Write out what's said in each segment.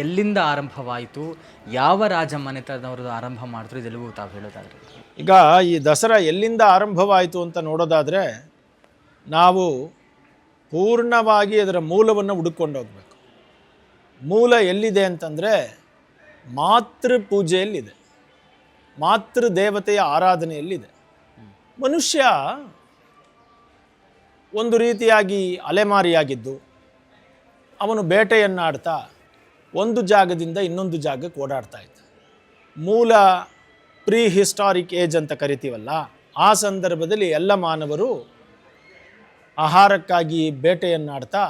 ಎಲ್ಲಿಂದ ಆರಂಭವಾಯಿತು, ಯಾವ ರಾಜ ಮನೆತನದವ್ರದ್ದು ಆರಂಭ ಮಾಡಿದ್ರು, ಇದೆಲ್ಲವೂ ತಾವು ಹೇಳೋದಾದ್ರೆ? ಈಗ ಈ ದಸರಾ ಎಲ್ಲಿಂದ ಆರಂಭವಾಯಿತು ಅಂತ ನೋಡೋದಾದರೆ ನಾವು ಪೂರ್ಣವಾಗಿ ಅದರ ಮೂಲವನ್ನು ಹುಡುಕೊಂಡು ಹೋಗಬೇಕು. ಮೂಲ ಎಲ್ಲಿದೆ ಅಂತಂದರೆ ಮಾತೃ ಪೂಜೆಯಲ್ಲಿದೆ, ಮಾತೃ ದೇವತೆಯ ಆರಾಧನೆಯಲ್ಲಿದೆ. ಮನುಷ್ಯ ಒಂದು ರೀತಿಯಾಗಿ ಅಲೆಮಾರಿಯಾಗಿದ್ದು ಅವನು ಬೇಟೆಯನ್ನಾಡ್ತಾ ಒಂದು ಜಾಗದಿಂದ ಇನ್ನೊಂದು ಜಾಗಕ್ಕೆ ಓಡಾಡ್ತಾ ಇದ್ದ. ಮೂಲ ಪ್ರೀ ಹಿಸ್ಟಾರಿಕ್ ಏಜ್ ಅಂತ ಕರಿತೀವಲ್ಲ, ಆ ಸಂದರ್ಭದಲ್ಲಿ ಎಲ್ಲ ಮಾನವರು ಆಹಾರಕ್ಕಾಗಿ ಬೇಟೆಯನ್ನಾಡ್ತಾ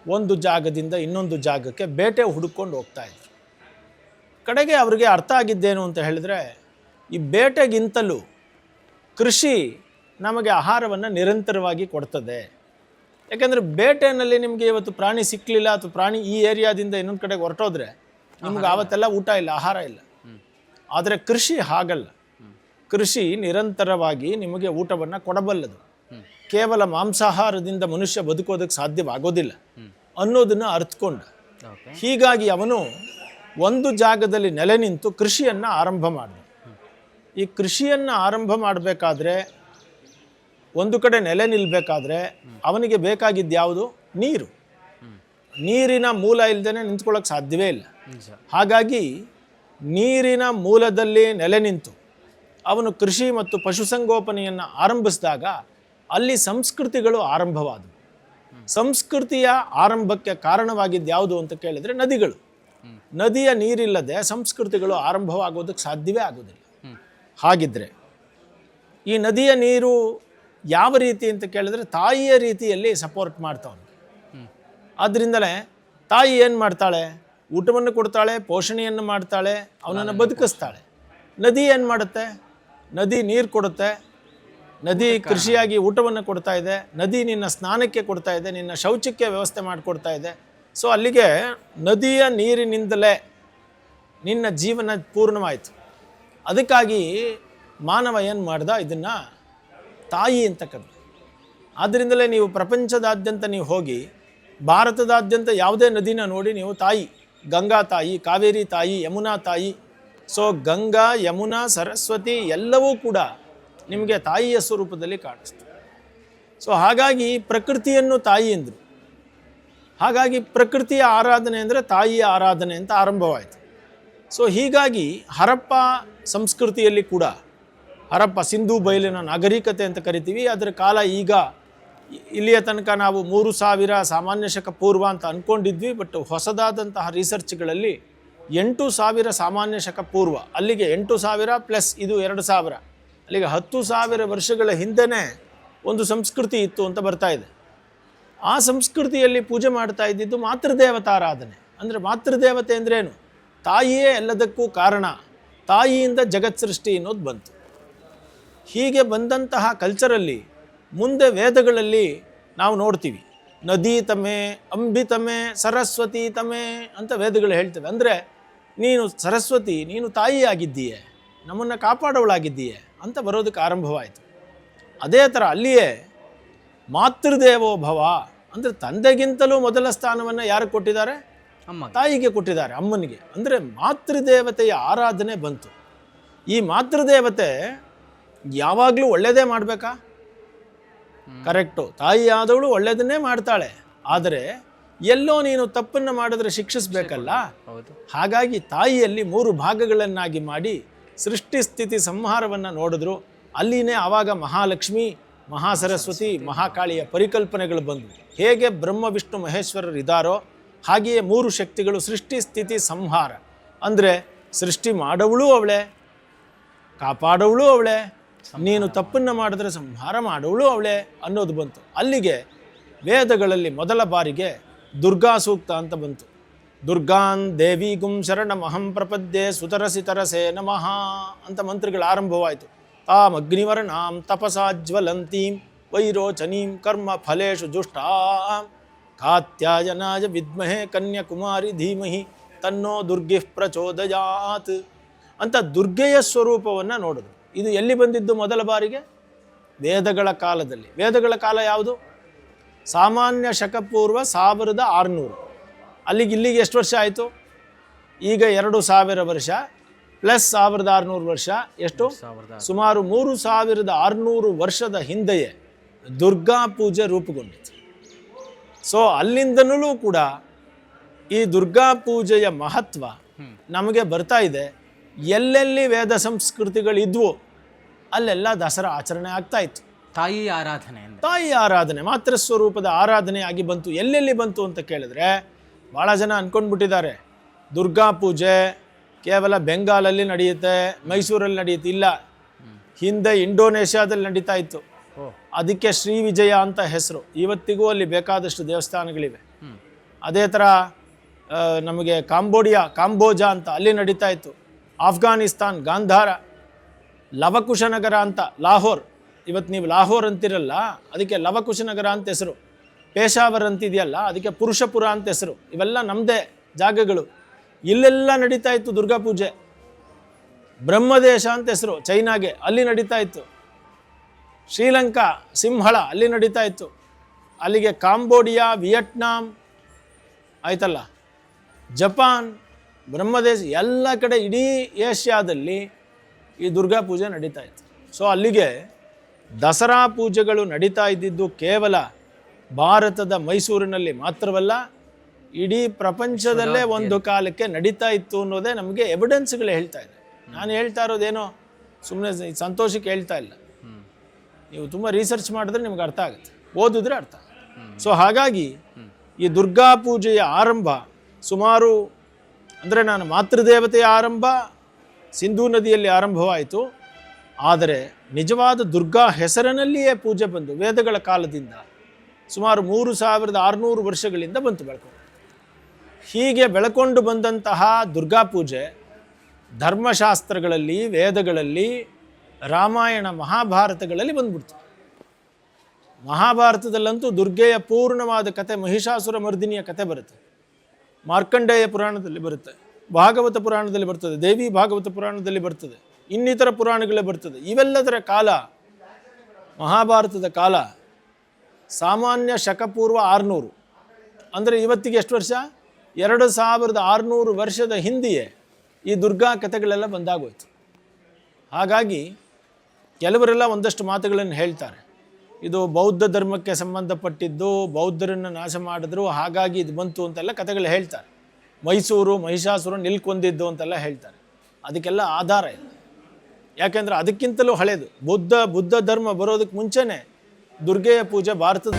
ಒಂದು ಜಾಗದಿಂದ ಇನ್ನೊಂದು ಜಾಗಕ್ಕೆ ಬೇಟೆ ಹುಡುಕೊಂಡು ಹೋಗ್ತಾಯಿದ್ರು. ಕಡೆಗೆ ಅವರಿಗೆ ಅರ್ಥ ಆಗಿದ್ದೇನು ಅಂತ ಹೇಳಿದ್ರೆ, ಈ ಬೇಟೆಗಿಂತಲೂ ಕೃಷಿ ನಮಗೆ ಆಹಾರವನ್ನು ನಿರಂತರವಾಗಿ ಕೊಡ್ತದೆ. ಯಾಕೆಂದರೆ ಬೇಟೆಯಲ್ಲಿ ನಿಮಗೆ ಇವತ್ತು ಪ್ರಾಣಿ ಸಿಕ್ಕಲಿಲ್ಲ ಅಥವಾ ಪ್ರಾಣಿ ಈ ಏರಿಯಾದಿಂದ ಇನ್ನೊಂದು ಕಡೆಗೆ ಹೊರಟೋದ್ರೆ ನಿಮ್ಗೆ ಆವತ್ತೆಲ್ಲ ಊಟ ಇಲ್ಲ, ಆಹಾರ ಇಲ್ಲ. ಆದರೆ ಕೃಷಿ ಹಾಗಲ್ಲ. ಕೃಷಿ ನಿರಂತರವಾಗಿ ನಿಮಗೆ ಊಟವನ್ನು ಕೊಡಬಲ್ಲದು. ಕೇವಲ ಮಾಂಸಾಹಾರದಿಂದ ಮನುಷ್ಯ ಬದುಕೋದಕ್ಕೆ ಸಾಧ್ಯವಾಗೋದಿಲ್ಲ ಅನ್ನೋದನ್ನು ಅರ್ಥಕೊಂಡ. ಹೀಗಾಗಿ ಅವನು ಒಂದು ಜಾಗದಲ್ಲಿ ನೆಲೆ ನಿಂತು ಕೃಷಿಯನ್ನು ಆರಂಭ ಮಾಡಿದ. ಈ ಕೃಷಿಯನ್ನು ಆರಂಭ ಮಾಡಬೇಕಾದ್ರೆ, ಒಂದು ಕಡೆ ನೆಲೆ ನಿಲ್ಲಬೇಕಾದ್ರೆ ಅವನಿಗೆ ಬೇಕಾಗಿದ್ದು ಯಾವುದು? ನೀರು. ನೀರಿನ ಮೂಲ ಇಲ್ಲದೇ ನಿಂತ್ಕೊಳ್ಳೋಕೆ ಸಾಧ್ಯವೇ ಇಲ್ಲ. ಹಾಗಾಗಿ ನೀರಿನ ಮೂಲದಲ್ಲಿ ನೆಲೆ ನಿಂತು ಅವನು ಕೃಷಿ ಮತ್ತು ಪಶುಸಂಗೋಪನೆಯನ್ನು ಆರಂಭಿಸಿದಾಗ ಅಲ್ಲಿ ಸಂಸ್ಕೃತಿಗಳು ಆರಂಭವಾದವು. ಸಂಸ್ಕೃತಿಯ ಆರಂಭಕ್ಕೆ ಕಾರಣವಾಗಿದ್ದು ಯಾವುದು ಅಂತ ಕೇಳಿದರೆ ನದಿಗಳು. ನದಿಯ ನೀರಿಲ್ಲದೆ ಸಂಸ್ಕೃತಿಗಳು ಆರಂಭವಾಗೋದಕ್ಕೆ ಸಾಧ್ಯವೇ ಆಗೋದಿಲ್ಲ. ಹಾಗಿದ್ರೆ ಈ ನದಿಯ ನೀರು ಯಾವ ರೀತಿ ಅಂತ ಕೇಳಿದ್ರೆ ತಾಯಿಯ ರೀತಿಯಲ್ಲಿ ಸಪೋರ್ಟ್ ಮಾಡ್ತಾವನು. ಆದ್ದರಿಂದಲೇ ತಾಯಿ ಏನು ಮಾಡ್ತಾಳೆ? ಊಟವನ್ನು ಕೊಡ್ತಾಳೆ, ಪೋಷಣೆಯನ್ನು ಮಾಡ್ತಾಳೆ, ಅವನನ್ನು ಬದುಕಿಸ್ತಾಳೆ. ನದಿ ಏನು ಮಾಡುತ್ತೆ? ನದಿ ನೀರು ಕೊಡುತ್ತೆ, ನದಿ ಕೃಷಿಯಾಗಿ ಊಟವನ್ನು ಕೊಡ್ತಾ ಇದೆ, ನದಿ ನಿನ್ನ ಸ್ನಾನಕ್ಕೆ ಕೊಡ್ತಾ ಇದೆ, ನಿನ್ನ ಶೌಚಕ್ಕೆ ವ್ಯವಸ್ಥೆ ಮಾಡಿಕೊಡ್ತಾ ಇದೆ. ಸೊ ಅಲ್ಲಿಗೆ ನದಿಯ ನೀರಿನಿಂದಲೇ ನಿನ್ನ ಜೀವನ ಪೂರ್ಣವಾಯಿತು. ಅದಕ್ಕಾಗಿ ಮಾನವ ಏನು ಮಾಡ್ದ? ಇದನ್ನು ತಾಯಿ ಅಂತ ಕರೆದ. ಆದ್ದರಿಂದಲೇ ನೀವು ಪ್ರಪಂಚದಾದ್ಯಂತ ನೀವು ಹೋಗಿ ಭಾರತದಾದ್ಯಂತ ಯಾವುದೇ ನದಿನ ನೋಡಿ, ನೀವು ತಾಯಿ, ಗಂಗಾ ತಾಯಿ, ಕಾವೇರಿ ತಾಯಿ, ಯಮುನಾ ತಾಯಿ. ಸೊ ಗಂಗಾ, ಯಮುನಾ, ಸರಸ್ವತಿ ಎಲ್ಲವೂ ಕೂಡ ನಿಮಗೆ ತಾಯಿಯ ಸ್ವರೂಪದಲ್ಲಿ ಕಾಣಿಸ್ತದೆ. ಸೊ ಹಾಗಾಗಿ ಪ್ರಕೃತಿಯನ್ನು ತಾಯಿ ಎಂದರು. ಹಾಗಾಗಿ ಪ್ರಕೃತಿಯ ಆರಾಧನೆ ಅಂದರೆ ತಾಯಿಯ ಆರಾಧನೆ ಅಂತ ಆರಂಭವಾಯಿತು. ಸೊ ಹೀಗಾಗಿ ಹರಪ್ಪ ಸಂಸ್ಕೃತಿಯಲ್ಲಿ ಕೂಡ, ಹರಪ್ಪ ಸಿಂಧೂ ಬಯಲಿನ ನಾಗರಿಕತೆ ಅಂತ ಕರಿತೀವಿ, ಅದರ ಕಾಲ ಈಗ ಇಲ್ಲಿಯ ತನಕ ನಾವು 3000 ಸಾಮಾನ್ಯ ಶಕ ಪೂರ್ವ ಅಂತ ಅಂದ್ಕೊಂಡಿದ್ವಿ. ಬಟ್ ಹೊಸದಾದಂತಹ ರಿಸರ್ಚ್ಗಳಲ್ಲಿ 8000 ಸಾಮಾನ್ಯ ಶಕ ಪೂರ್ವ, ಅಲ್ಲಿಗೆ 8000 ಪ್ಲಸ್ ಇದು 2000, ಅಲ್ಲಿಗೆ 10,000 ವರ್ಷಗಳ ಹಿಂದೆಯೇ ಒಂದು ಸಂಸ್ಕೃತಿ ಇತ್ತು ಅಂತ ಬರ್ತಾ ಇದೆ. ಆ ಸಂಸ್ಕೃತಿಯಲ್ಲಿ ಪೂಜೆ ಮಾಡ್ತಾ ಇದ್ದಿದ್ದು ಮಾತೃದೇವತಾರಾಧನೆ. ಅಂದರೆ ಮಾತೃದೇವತೆ ಅಂದ್ರೇನು? ತಾಯಿಯೇ ಎಲ್ಲದಕ್ಕೂ ಕಾರಣ, ತಾಯಿಯಿಂದ ಜಗತ್ ಸೃಷ್ಟಿ ಅನ್ನೋದು ಬಂತು. ಹೀಗೆ ಬಂದಂತಹ ಕಲ್ಚರಲ್ಲಿ ಮುಂದೆ ವೇದಗಳಲ್ಲಿ ನಾವು ನೋಡ್ತೀವಿ, ನದಿ ತಮೆ, ಅಂಬಿ ತಮೆ, ಸರಸ್ವತಿ ತಮೆ ಅಂತ ವೇದಗಳು ಹೇಳ್ತವೆ. ಅಂದರೆ ನೀನು ಸರಸ್ವತಿ, ನೀನು ತಾಯಿಯಾಗಿದ್ದೀಯೆ, ನಮ್ಮನ್ನು ಕಾಪಾಡೋಳಾಗಿದ್ದೀಯೆ ಅಂತ ಬರೋದಕ್ಕೆ ಆರಂಭವಾಯಿತು. ಅದೇ ಥರ ಅಲ್ಲಿಯೇ ಮಾತೃದೇವೋಭವ ಅಂದರೆ ತಂದೆಗಿಂತಲೂ ಮೊದಲ ಸ್ಥಾನವನ್ನು ಯಾರಿಗೆ ಕೊಟ್ಟಿದ್ದಾರೆ? ತಾಯಿಗೆ ಕೊಟ್ಟಿದ್ದಾರೆ, ಅಮ್ಮನಿಗೆ. ಅಂದರೆ ಮಾತೃದೇವತೆಯ ಆರಾಧನೆ ಬಂತು. ಈ ಮಾತೃದೇವತೆ ಯಾವಾಗಲೂ ಒಳ್ಳೆಯದೇ ಮಾಡಬೇಕಾ? ಕರೆಕ್ಟು, ತಾಯಿ ಆದವಳು ಒಳ್ಳೆಯದನ್ನೇ ಮಾಡ್ತಾಳೆ. ಆದರೆ ಎಲ್ಲೋ ನೀನು ತಪ್ಪನ್ನು ಮಾಡಿದ್ರೆ ಶಿಕ್ಷಿಸಬೇಕಲ್ಲ. ಹಾಗಾಗಿ ತಾಯಿಯಲ್ಲಿ 3 ಭಾಗಗಳನ್ನಾಗಿ ಮಾಡಿ ಸೃಷ್ಟಿ ಸ್ಥಿತಿ ಸಂಹಾರವನ್ನು ನೋಡಿದ್ರು. ಅಲ್ಲಿನೇ ಆವಾಗ ಮಹಾಲಕ್ಷ್ಮಿ, ಮಹಾಸರಸ್ವತಿ, ಮಹಾಕಾಳಿಯ ಪರಿಕಲ್ಪನೆಗಳು ಬಂದವು. ಹೇಗೆ ಬ್ರಹ್ಮ ವಿಷ್ಣು ಮಹೇಶ್ವರರಿದ್ದಾರೋ ಹಾಗೆಯೇ 3 ಶಕ್ತಿಗಳು ಸೃಷ್ಟಿ ಸ್ಥಿತಿ ಸಂಹಾರ. ಅಂದರೆ ಸೃಷ್ಟಿ ಮಾಡೋವಳು ಅವಳೇ, ಕಾಪಾಡೋವಳು ಅವಳೇ, ನೀನು ತಪ್ಪನ್ನು ಮಾಡಿದ್ರೆ ಸಂಹಾರ ಮಾಡೋವಳು ಅವಳೇ ಅನ್ನೋದು ಬಂತು. ಅಲ್ಲಿಗೆ ವೇದಗಳಲ್ಲಿ ಮೊದಲ ಬಾರಿಗೆ ದುರ್ಗಾ ಸೂಕ್ತ ಅಂತ ಬಂತು. ದುರ್ಗಾನ್ ದೇವಿಗುಂ ಶರಣಮಹಂ ಪ್ರಪದ್ಯೆ ಸುತರಸಿ ತರಸೆ ನಮಃ ಅಂತ ಮಂತ್ರಗಳು ಆರಂಭವಾಯಿತು. ತಾಮ್ ಅಗ್ನಿವರ್ಣಾಂ ತಪಸಾಜ್ವಲಂತೀಂ ವೈರೋಚನೀಂ ಕರ್ಮ ಫಲೇಶು ಜುಷ್ಟಾಂ ಕಾತ್ಯಾಯನಾಯ ವಿದ್ಮಹೆ ಕನ್ಯಾಕುಮಾರಿ ಧೀಮಹಿ ತನ್ನೋ ದುರ್ಗಿಃ ಪ್ರಚೋದಯಾತ್ ಅಂತ ದುರ್ಗೆಯ ಸ್ವರೂಪವನ್ನು ನೋಡಿದ್ರು. ಇದು ಎಲ್ಲಿ ಬಂದಿದ್ದು ಮೊದಲ ಬಾರಿಗೆ? ವೇದಗಳ ಕಾಲದಲ್ಲಿ. ವೇದಗಳ ಕಾಲ ಯಾವುದು? ಸಾಮಾನ್ಯ ಶಕಪೂರ್ವ 1600. ಅಲ್ಲಿಗೆ ಇಲ್ಲಿಗೆ ಎಷ್ಟು ವರ್ಷ ಆಯಿತು? ಈಗ 2000 ವರ್ಷ ಪ್ಲಸ್ 1600 ವರ್ಷ ಎಷ್ಟು? ಸುಮಾರು 3600 ವರ್ಷದ ಹಿಂದೆಯೇ ದುರ್ಗಾ ಪೂಜೆ ರೂಪುಗೊಂಡಿತು. ಸೊ ಅಲ್ಲಿಂದನೂ ಕೂಡ ಈ ದುರ್ಗಾ ಪೂಜೆಯ ಮಹತ್ವ ನಮಗೆ ಬರ್ತಾ ಇದೆ. ಎಲ್ಲೆಲ್ಲಿ ವೇದ ಸಂಸ್ಕೃತಿಗಳಿದ್ವು ಅಲ್ಲೆಲ್ಲ ದಸರಾ ಆಚರಣೆ ಆಗ್ತಾ ಇತ್ತು. ತಾಯಿ ಆರಾಧನೆ ತಾಯಿ ಆರಾಧನೆ ಮಾತೃ ಸ್ವರೂಪದ ಆರಾಧನೆ ಆಗಿ ಬಂತು. ಎಲ್ಲೆಲ್ಲಿ ಬಂತು ಅಂತ ಕೇಳಿದ್ರೆ ಭಾಳ ಜನ ಅಂದ್ಕೊಂಡ್ಬಿಟ್ಟಿದ್ದಾರೆ ದುರ್ಗಾ ಪೂಜೆ ಕೇವಲ ಬೆಂಗಾಲಲ್ಲಿ ನಡೆಯುತ್ತೆ, ಮೈಸೂರಲ್ಲಿ ನಡೆಯುತ್ತೆ. ಇಲ್ಲ, ಹಿಂದೆ ಇಂಡೋನೇಷ್ಯಾದಲ್ಲಿ ನಡೀತಾ ಇತ್ತು. ಅದಕ್ಕೆ ಶ್ರೀ ವಿಜಯ ಅಂತ ಹೆಸರು. ಇವತ್ತಿಗೂ ಅಲ್ಲಿ ಬೇಕಾದಷ್ಟು ದೇವಸ್ಥಾನಗಳಿವೆ. ಅದೇ ಥರ ನಮಗೆ ಕಾಂಬೋಜಾ ಅಂತ ಅಲ್ಲಿ ನಡೀತಾ ಇತ್ತು. ಆಫ್ಘಾನಿಸ್ತಾನ್ ಗಾಂಧಾರ, ಲವಕುಶನಗರ ಅಂತ ಲಾಹೋರ್, ಇವತ್ತು ನೀವು ಲಾಹೋರ್ ಅಂತಿರಲ್ಲ ಅದಕ್ಕೆ ಲವಕುಶನಗರ ಅಂತ ಹೆಸರು. ಪೇಶಾವರ್ ಅಂತಿದೆಯಲ್ಲ ಅದಕ್ಕೆ ಪುರುಷಪುರ ಅಂತ ಹೆಸರು. ಇವೆಲ್ಲ ನಮ್ಮದೇ ಜಾಗಗಳು. ಇಲ್ಲೆಲ್ಲ ನಡೀತಾ ಇತ್ತು ದುರ್ಗಾ ಪೂಜೆ. ಬ್ರಹ್ಮದೇಶ ಅಂತ ಹೆಸರು ಚೈನಾಗೆ, ಅಲ್ಲಿ ನಡೀತಾ ಇತ್ತು. ಶ್ರೀಲಂಕಾ ಸಿಂಹಳ ಅಲ್ಲಿ ನಡೀತಾ ಇತ್ತು. ಅಲ್ಲಿಗೆ ಕಾಂಬೋಡಿಯಾ, ವಿಯೆಟ್ನಾಂ ಆಯ್ತಲ್ಲ, ಜಪಾನ್, ಬ್ರಹ್ಮದೇಶ, ಎಲ್ಲ ಕಡೆ ಇಡೀ ಏಷ್ಯಾದಲ್ಲಿ ಈ ದುರ್ಗಾ ಪೂಜೆ ನಡೀತಾ ಇತ್ತು. ಸೊ ಅಲ್ಲಿಗೆ ದಸರಾ ಪೂಜೆಗಳು ನಡೀತಾ ಇದ್ದಿದ್ದು ಕೇವಲ ಭಾರತದ ಮೈಸೂರಿನಲ್ಲಿ ಮಾತ್ರವಲ್ಲ, ಇಡೀ ಪ್ರಪಂಚದಲ್ಲೇ ಒಂದು ಕಾಲಕ್ಕೆ ನಡೀತಾ ಇತ್ತು ಅನ್ನೋದೇ ನಮಗೆ ಎವಿಡೆನ್ಸ್ಗಳು ಹೇಳ್ತಾ ಇದೆ. ನಾನು ಹೇಳ್ತಾ ಇರೋದೇನೋ ಸುಮ್ಮನೆ ಸಂತೋಷಕ್ಕೆ ಹೇಳ್ತಾ ಇಲ್ಲ. ನೀವು ತುಂಬ ರಿಸರ್ಚ್ ಮಾಡಿದ್ರೆ ನಿಮ್ಗೆ ಅರ್ಥ ಆಗುತ್ತೆ, ಓದಿದ್ರೆ ಅರ್ಥ. ಸೊ ಹಾಗಾಗಿ ಈ ದುರ್ಗಾ ಪೂಜೆಯ ಆರಂಭ ಸುಮಾರು ಅಂದರೆ ನಾನು ಮಾತೃದೇವತೆಯ ಆರಂಭ ಸಿಂಧೂ ನದಿಯಲ್ಲಿ ಆರಂಭವಾಯಿತು. ಆದರೆ ನಿಜವಾದ ದುರ್ಗಾ ಹೆಸರಿನಲ್ಲಿಯೇ ಪೂಜೆ ಬಂದು ವೇದಗಳ ಕಾಲದಿಂದ ಸುಮಾರು 3600 ವರ್ಷಗಳಿಂದ ಬಂತು ಬೆಳ್ಕೊಂಡು. ಹೀಗೆ ಬೆಳ್ಕೊಂಡು ಬಂದಂತಹ ದುರ್ಗಾ ಪೂಜೆ ಧರ್ಮಶಾಸ್ತ್ರಗಳಲ್ಲಿ, ವೇದಗಳಲ್ಲಿ, ರಾಮಾಯಣ ಮಹಾಭಾರತಗಳಲ್ಲಿ ಬಂದ್ಬಿಡ್ತು. ಮಹಾಭಾರತದಲ್ಲಂತೂ ದುರ್ಗೆಯ ಪೂರ್ಣವಾದ ಕತೆ, ಮಹಿಷಾಸುರ ಮರ್ದಿನಿಯ ಕತೆ ಬರುತ್ತೆ. ಮಾರ್ಕಂಡೇಯ ಪುರಾಣದಲ್ಲಿ ಬರುತ್ತೆ, ಭಾಗವತ ಪುರಾಣದಲ್ಲಿ ಬರ್ತದೆ, ದೇವಿ ಭಾಗವತ ಪುರಾಣದಲ್ಲಿ ಬರ್ತದೆ, ಇನ್ನಿತರ ಪುರಾಣಗಳೇ ಬರ್ತದೆ. ಇವೆಲ್ಲದರ ಕಾಲ, ಮಹಾಭಾರತದ ಕಾಲ ಸಾಮಾನ್ಯ ಶಕಪೂರ್ವ 600, ಅಂದರೆ ಇವತ್ತಿಗೆ ಎಷ್ಟು ವರ್ಷ? 2600 ವರ್ಷದ ಹಿಂದೆಯೇ ಈ ದುರ್ಗಾ ಕಥೆಗಳೆಲ್ಲ ಬಂದಾಗೋಯ್ತು. ಹಾಗಾಗಿ ಕೆಲವರೆಲ್ಲ ಒಂದಷ್ಟು ಮಾತುಗಳನ್ನು ಹೇಳ್ತಾರೆ, ಇದು ಬೌದ್ಧ ಧರ್ಮಕ್ಕೆ ಸಂಬಂಧಪಟ್ಟಿದ್ದು, ಬೌದ್ಧರನ್ನು ನಾಶ ಮಾಡಿದ್ರು ಹಾಗಾಗಿ ಇದು ಬಂತು ಅಂತೆಲ್ಲ ಕಥೆಗಳು ಹೇಳ್ತಾರೆ. ಮೈಸೂರು ಮಹಿಷಾಸುರ ನಿಲ್ಕೊಂದಿದ್ದು ಅಂತೆಲ್ಲ ಹೇಳ್ತಾರೆ. ಅದಕ್ಕೆಲ್ಲ ಆಧಾರ ಇಲ್ಲ. ಯಾಕೆಂದರೆ ಅದಕ್ಕಿಂತಲೂ ಹಳೆಯದು ಬುದ್ಧ ಧರ್ಮ ಬರೋದಕ್ಕೆ ಮುಂಚೆನೇ ದುರ್ಗೆಯ ಪೂಜೆ ಭಾರತದ